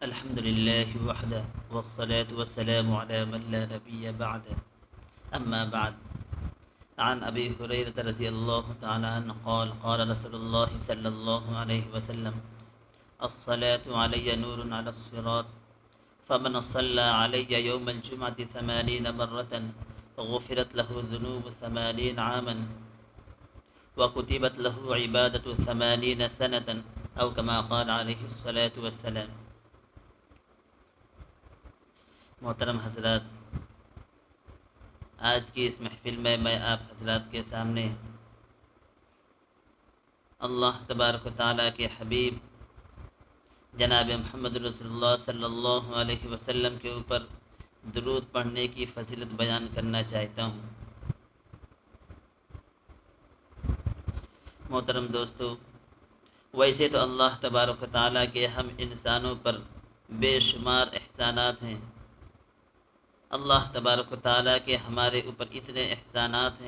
الحمد لله وحده والصلاة والسلام على من لا نبي بعده أما بعد. عن أبي هريرة رضي الله تعالى عنه قال قال رسول الله صلى الله عليه وسلم: الصلاة علي نور على الصراط، فمن صلى علي يوم الجمعة 80 مرة غفرت له ذنوب 80 عاما وكتبت له عبادة 80 سنة، أو كما قال عليه الصلاة والسلام. محترم حضرات، آج کی اس محفل میں آپ حضرات کے سامنے اللہ تبارک و تعالیٰ کے حبیب جناب محمد رسول اللہ صلی اللہ علیہ وسلم کے اوپر درود پڑھنے کی فضیلت بیان کرنا چاہتا ہوں. محترم دوستو، ویسے تو اللہ تبارک و تعالیٰ کے ہم انسانوں پر بے شمار احسانات ہیں. اللہ تبارک و تعالیٰ کے ہمارے اوپر اتنے احسانات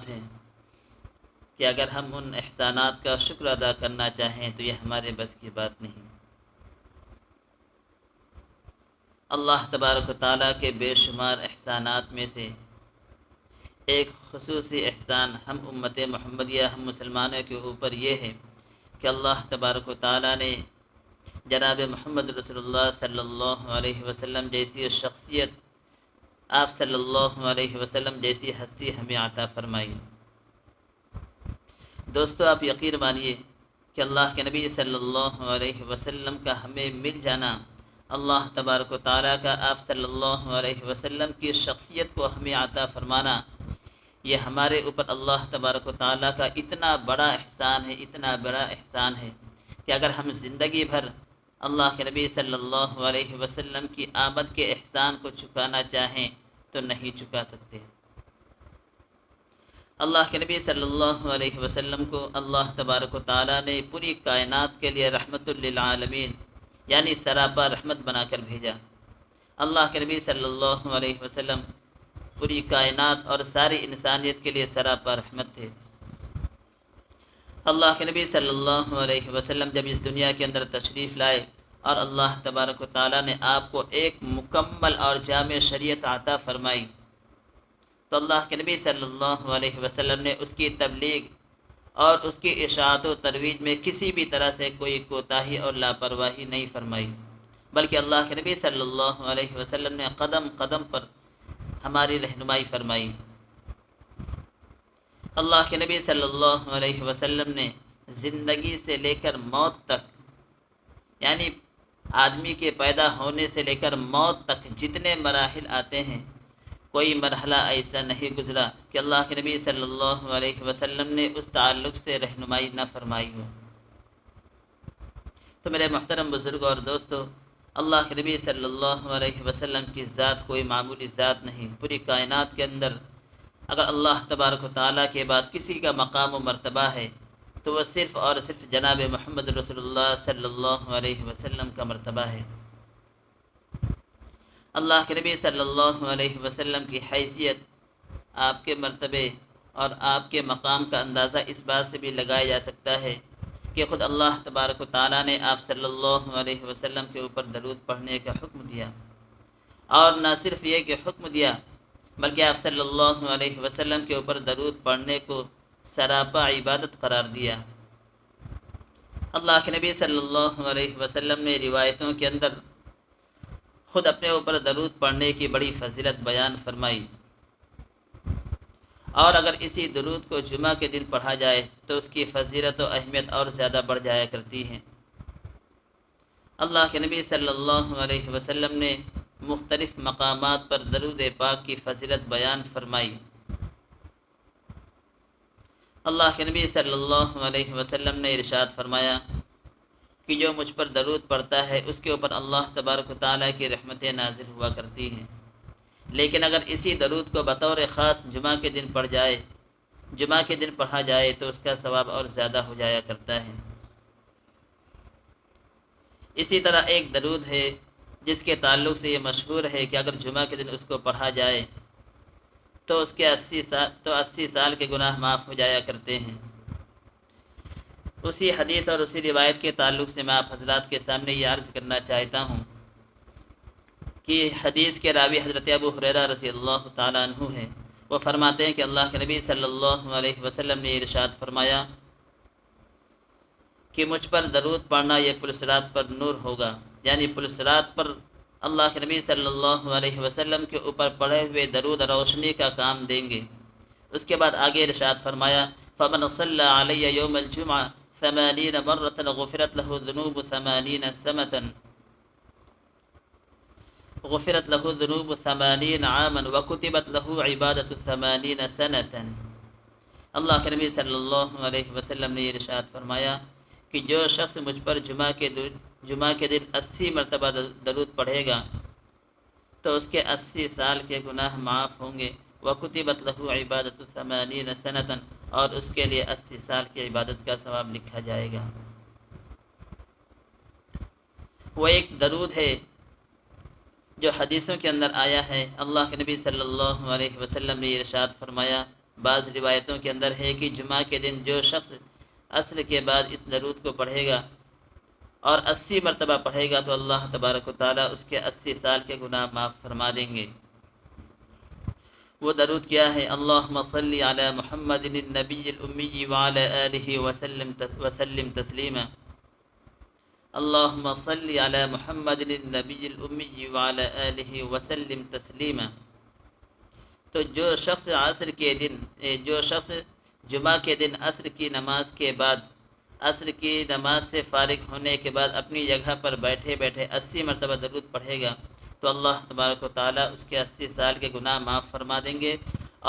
ہیں کہ اگر ہم ان احسانات کا شکر ادا کرنا چاہیں تو یہ ہمارے بس کی بات نہیں. اللہ تبارک و تعالیٰ کے بے شمار احسانات میں سے ایک خصوصی احسان ہم امت محمدیہ، ہم مسلمانوں کے اوپر یہ ہے کہ اللہ تبارک و تعالیٰ نے جناب محمد رسول اللہ صلی اللہ علیہ وسلم جیسی شخصیت، آپ صلی اللہ علیہ وسلم جیسی ہستی ہمیں عطا فرمائی. دوستو، آپ یقین مانیے کہ اللہ کے نبی صلی اللہ علیہ وسلم کا ہمیں مل جانا، اللہ تبارک و تعالیٰ کا آپ صلی اللہ علیہ وسلم کی شخصیت کو ہمیں عطا فرمانا، یہ ہمارے اوپر اللہ تبارک و تعالیٰ کا اتنا بڑا احسان ہے کہ اگر ہم زندگی بھر اللہ کے نبی صلی اللہ علیہ وسلم کی آمد کے احسان کو چکانا چاہیں تو نہیں چکا سکتے. اللہ کے نبی صلی اللہ علیہ وسلم کو اللہ تبارک و تعالیٰ نے پوری کائنات کے لیے رحمت للعالمین یعنی سراپا رحمت بنا کر بھیجا. اللہ کے نبی صلی اللہ علیہ وسلم پوری کائنات اور ساری انسانیت کے لیے سراپا رحمت تھے. اللہ کے نبی صلی اللہ علیہ وسلم جب اس دنیا کے اندر تشریف لائے اور اللہ تبارک و تعالیٰ نے آپ کو ایک مکمل اور جامع شریعت عطا فرمائی، تو اللہ کے نبی صلی اللہ علیہ وسلم نے اس کی تبلیغ اور اس کی اشاعت و ترویج میں کسی بھی طرح سے کوئی کوتاہی اور لاپرواہی نہیں فرمائی، بلکہ اللہ کے نبی صلی اللہ علیہ وسلم نے قدم قدم پر ہماری رہنمائی فرمائی. اللہ کے نبی صلی اللہ علیہ وسلم نے زندگی سے لے کر موت تک، یعنی آدمی کے پیدا ہونے سے لے کر موت تک جتنے مراحل آتے ہیں، کوئی مرحلہ ایسا نہیں گزرا کہ اللہ کے نبی صلی اللہ علیہ وسلم نے اس تعلق سے رہنمائی نہ فرمائی ہو. تو میرے محترم بزرگوں اور دوستو، اللہ کے نبی صلی اللہ علیہ وسلم کی ذات کوئی معمولی ذات نہیں. پوری کائنات کے اندر اگر اللہ تبارک و تعالیٰ کے بعد کسی کا مقام و مرتبہ ہے تو وہ صرف اور صرف جناب محمد رسول اللہ صلی اللہ علیہ وسلم کا مرتبہ ہے. اللہ کے نبی صلی اللہ علیہ وسلم کی حیثیت، آپ کے مرتبے اور آپ کے مقام کا اندازہ اس بات سے بھی لگایا جا سکتا ہے کہ خود اللہ تبارک و تعالیٰ نے آپ صلی اللہ علیہ وسلم کے اوپر درود پڑھنے کا حکم دیا، اور نہ صرف یہ کہ حکم دیا بلکہ آپ صلی اللہ علیہ وسلم کے اوپر درود پڑھنے کو سراپا عبادت قرار دیا. اللہ کے نبی صلی اللہ علیہ وسلم نے روایتوں کے اندر خود اپنے اوپر درود پڑھنے کی بڑی فضیلت بیان فرمائی، اور اگر اسی درود کو جمعہ کے دن پڑھا جائے تو اس کی فضیلت و اہمیت اور زیادہ بڑھ جایا کرتی ہیں. اللہ کے نبی صلی اللہ علیہ وسلم نے مختلف مقامات پر درود پاک کی فضیلت بیان فرمائی. اللہ کے نبی صلی اللہ علیہ وسلم نے ارشاد فرمایا کہ جو مجھ پر درود پڑھتا ہے اس کے اوپر اللہ تبارک و تعالیٰ کی رحمتیں نازل ہوا کرتی ہیں، لیکن اگر اسی درود کو بطور خاص جمعہ کے دن پڑھا جائے تو اس کا ثواب اور زیادہ ہو جایا کرتا ہے. اسی طرح ایک درود ہے جس کے تعلق سے یہ مشہور ہے کہ اگر جمعہ کے دن اس کو پڑھا جائے تو اس کے 80 سال کے گناہ معاف ہو جایا کرتے ہیں. اسی حدیث اور اسی روایت کے تعلق سے میں آپ حضرات کے سامنے یہ عرض کرنا چاہتا ہوں کہ حدیث کے راوی حضرت ابو ہریرہ رضی اللہ تعالیٰ عنہ ہیں۔ وہ فرماتے ہیں کہ اللہ کے نبی صلی اللہ علیہ وسلم نے ارشاد فرمایا کہ مجھ پر درود پڑھنا یہ پلسرات پر نور ہوگا، یعنی پلسرات پر اللہ کے نبی صلی اللہ علیہ وسلم کے اوپر پڑھے ہوئے درود روشنی کا کام دیں گے۔ اس کے بعد آگے ارشاد فرمایا فمن صلی علی یوم الجمعہ 80 مرۃ غفرت له ذنوب 80 سنة غفرت له ذنوب 80 عاما وكتبت له عبادة 80 سنة۔ اللہ کے نبی صلی اللہ علیہ وسلم نے ارشاد فرمایا کہ جو شخص مجھ پر جمعہ کے دن 80 مرتبہ درود پڑھے گا تو اس کے 80 سال کے گناہ معاف ہوں گے۔ وَكُتِبَتْ لَهُ عِبَادَةُ 80 سَنَةً، اور اس کے لیے 80 سال کی عبادت کا ثواب لکھا جائے گا۔ وہ ایک درود ہے جو حدیثوں کے اندر آیا ہے۔ اللہ کے نبی صلی اللہ علیہ وسلم نے ارشاد فرمایا، بعض روایتوں کے اندر ہے کہ جمعہ کے دن جو شخص عصر کے بعد اس درود کو پڑھے گا اور 80 مرتبہ پڑھے گا تو اللہ تبارک و تعالیٰ اس کے 80 سال کے گناہ معاف فرما دیں گے۔ وہ درود کیا ہے؟ اللہم صلی علی محمد النبی الامی وعلی آلہ وسلم تسلیما۔ اللہم صلی علی محمد النبی الامی وعلی آلہ وسلم تسلیما۔ تو جو شخص جمعہ کے دن عصر کی نماز کے بعد، عصر کی نماز سے فارغ ہونے کے بعد اپنی جگہ پر بیٹھے بیٹھے 80 مرتبہ درود پڑھے گا تو اللہ تبارک و تعالیٰ اس کے 80 سال کے گناہ معاف فرما دیں گے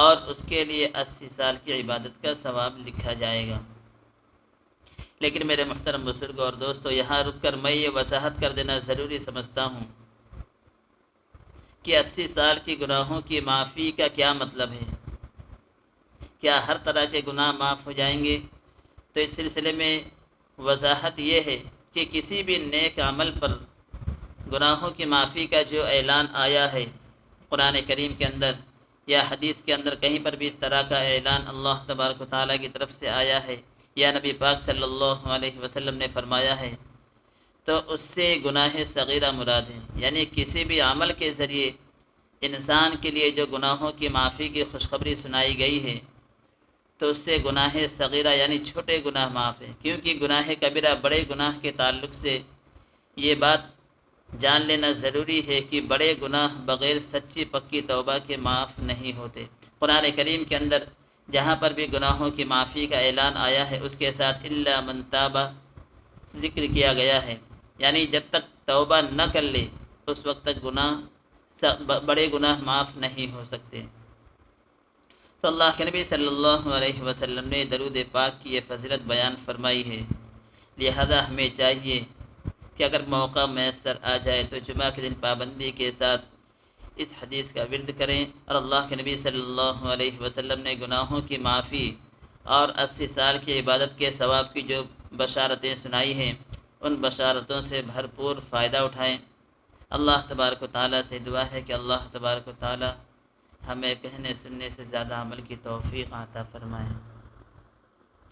اور اس کے لیے 80 سال کی عبادت کا ثواب لکھا جائے گا۔ لیکن میرے محترم بزرگوں اور دوستو، یہاں رک کر میں یہ وضاحت کر دینا ضروری سمجھتا ہوں کہ 80 سال کی گناہوں کی معافی کا کیا مطلب ہے؟ کیا ہر طرح کے گناہ معاف ہو جائیں گے؟ تو اس سلسلے میں وضاحت یہ ہے کہ کسی بھی نیک عمل پر گناہوں کی معافی کا جو اعلان آیا ہے قرآن کریم کے اندر یا حدیث کے اندر، کہیں پر بھی اس طرح کا اعلان اللہ تبارک و تعالیٰ کی طرف سے آیا ہے یا نبی پاک صلی اللہ علیہ وسلم نے فرمایا ہے، تو اس سے گناہ صغیرہ مراد ہے۔ یعنی کسی بھی عمل کے ذریعے انسان کے لیے جو گناہوں کی معافی کی خوشخبری سنائی گئی ہے تو اس سے گناہ صغیرہ یعنی چھوٹے گناہ معاف ہیں، کیونکہ گناہ کبیرہ بڑے گناہ کے تعلق سے یہ بات جان لینا ضروری ہے کہ بڑے گناہ بغیر سچی پکی توبہ کے معاف نہیں ہوتے۔ قرآن کریم کے اندر جہاں پر بھی گناہوں کی معافی کا اعلان آیا ہے اس کے ساتھ الا من تاب ذکر کیا گیا ہے، یعنی جب تک توبہ نہ کر لے اس وقت تک بڑے گناہ معاف نہیں ہو سکتے۔ تو اللہ کے نبی صلی اللہ علیہ وسلم نے درود پاک کی یہ فضیلت بیان فرمائی ہے، لہذا ہمیں چاہیے کہ اگر موقع میسر آ جائے تو جمعہ کے دن پابندی کے ساتھ اس حدیث کا ورد کریں، اور اللہ کے نبی صلی اللہ علیہ وسلم نے گناہوں کی معافی اور 80 سال کی عبادت کے ثواب کی جو بشارتیں سنائی ہیں ان بشارتوں سے بھرپور فائدہ اٹھائیں۔ اللہ تبارک و تعالیٰ سے دعا ہے کہ اللہ تبارک و تعالیٰ ہمیں کہنے سننے سے زیادہ عمل کی توفیق عطا فرمائیں۔